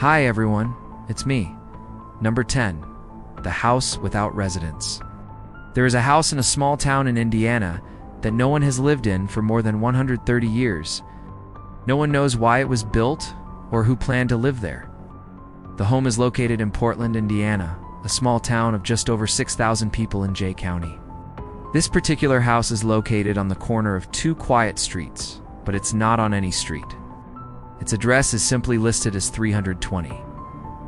Hi everyone, it's me. Number 10. The House Without Residents. There is a house in a small town in Indiana that no one has lived in for more than 130 years. No one knows why it was built or who planned to live there. The home is located in Portland, Indiana, a small town of just over 6,000 people in Jay County. This particular house is located on the corner of two quiet streets, but it's not on any street. Its address is simply listed as 320.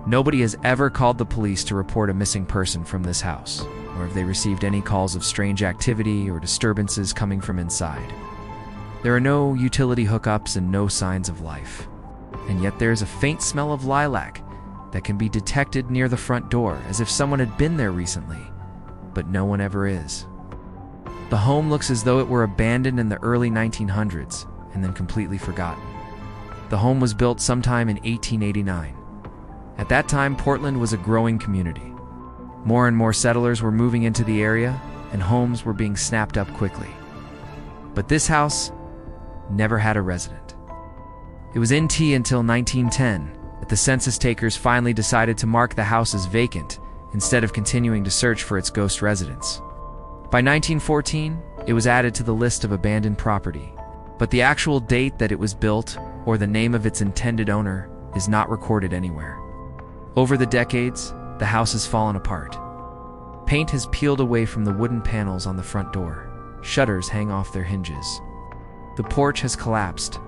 Nobody has ever called the police to report a missing person from this house, or have they received any calls of strange activity or disturbances coming from inside. There are no utility hookups and no signs of life. And yet there is a faint smell of lilac that can be detected near the front door, as if someone had been there recently, but no one ever is. The home looks as though it were abandoned in the early 1900s and then completely forgotten. The home was built sometime in 1889. At that time, Portland was a growing community. More and more settlers were moving into the area, and homes were being snapped up quickly. But this house never had a resident. It was in T until 1910 that the census takers finally decided to mark the house as vacant instead of continuing to search for its ghost residents. By 1914, it was added to the list of abandoned property, but the actual date that it was built or the name of its intended owner is not recorded anywhere. Over the decades, the house has fallen apart. Paint has peeled away from the wooden panels on the front door. Shutters hang off their hinges. The porch has collapsed.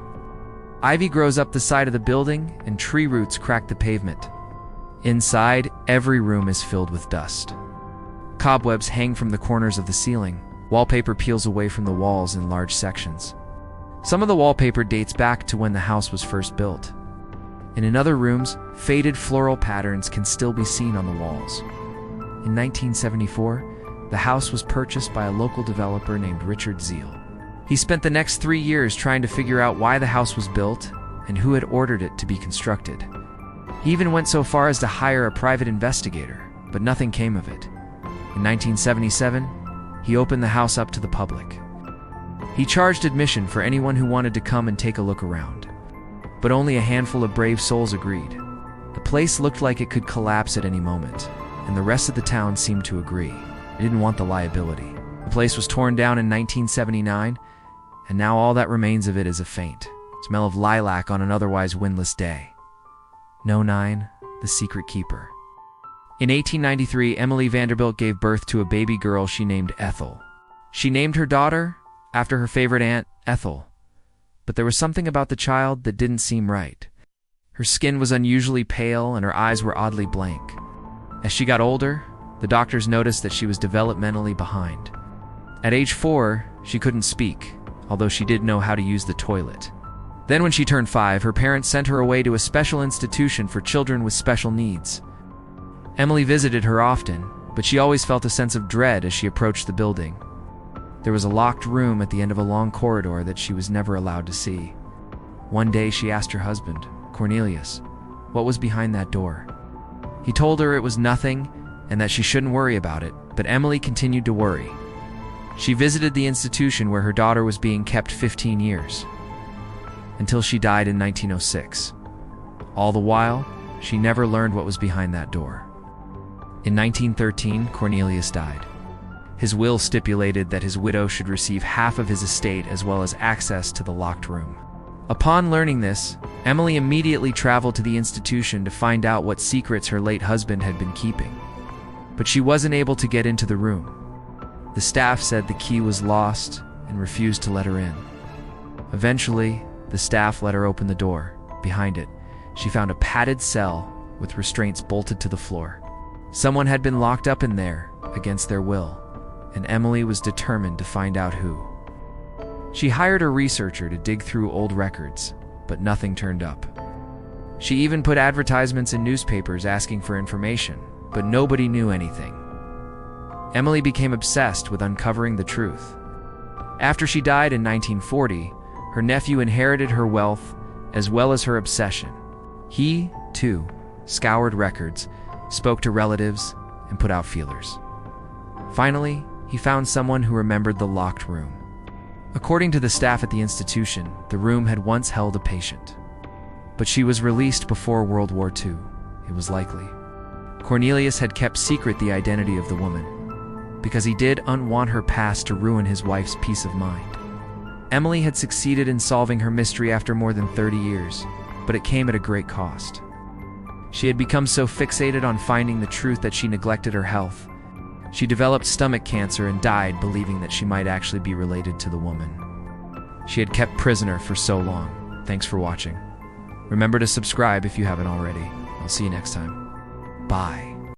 Ivy grows up the side of the building, and tree roots crack the pavement. Inside, every room is filled with dust. Cobwebs hang from the corners of the ceiling. Wallpaper peels away from the walls in large sections. Some of the wallpaper dates back to when the house was first built. And in other rooms, faded floral patterns can still be seen on the walls. In 1974, the house was purchased by a local developer named Richard Zeal. He spent the next 3 years trying to figure out why the house was built and who had ordered it to be constructed. He even went so far as to hire a private investigator, but nothing came of it. In 1977, he opened the house up to the public. He charged admission for anyone who wanted to come and take a look around, but only a handful of brave souls agreed. The place looked like it could collapse at any moment, and the rest of the town seemed to agree. They didn't want the liability. The place was torn down in 1979, and now all that remains of it is a faint smell of lilac on an otherwise windless day. No 9, the secret keeper. In 1893, Emily Vanderbilt gave birth to a baby girl she named Ethel. She named her daughter after her favorite aunt, Ethel. But there was something about the child that didn't seem right. Her skin was unusually pale and her eyes were oddly blank. As she got older, the doctors noticed that she was developmentally behind. At age 4, she couldn't speak, although she did know how to use the toilet. Then when she turned 5, her parents sent her away to a special institution for children with special needs. Emily visited her often, but she always felt a sense of dread as she approached the building. There was a locked room at the end of a long corridor that she was never allowed to see. One day she asked her husband, Cornelius, what was behind that door. He told her it was nothing and that she shouldn't worry about it, but Emily continued to worry. She visited the institution where her daughter was being kept 15 years, until she died in 1906. All the while, she never learned what was behind that door. In 1913, Cornelius died. His will stipulated that his widow should receive half of his estate as well as access to the locked room. Upon learning this, Emily immediately traveled to the institution to find out what secrets her late husband had been keeping. But she wasn't able to get into the room. The staff said the key was lost and refused to let her in. Eventually, the staff let her open the door. Behind it, she found a padded cell with restraints bolted to the floor. Someone had been locked up in there against their will, and Emily was determined to find out who. She hired a researcher to dig through old records, but nothing turned up. She even put advertisements in newspapers asking for information, but nobody knew anything. Emily became obsessed with uncovering the truth. After she died in 1940, her nephew inherited her wealth as well as her obsession. He, too, scoured records, spoke to relatives, and put out feelers. Finally, he found someone who remembered the locked room. According to the staff at the institution, the room had once held a patient. but she was released before World War II. It was likely Cornelius had kept secret the identity of the woman, because he didn't want her past to ruin his wife's peace of mind. Emily had succeeded in solving her mystery after more than 30 years, but it came at a great cost. She had become so fixated on finding the truth that she neglected her health. She developed stomach cancer and died believing that she might actually be related to the woman she had kept prisoner for so long. Thanks for watching. Remember to subscribe if you haven't already. I'll see you next time. Bye.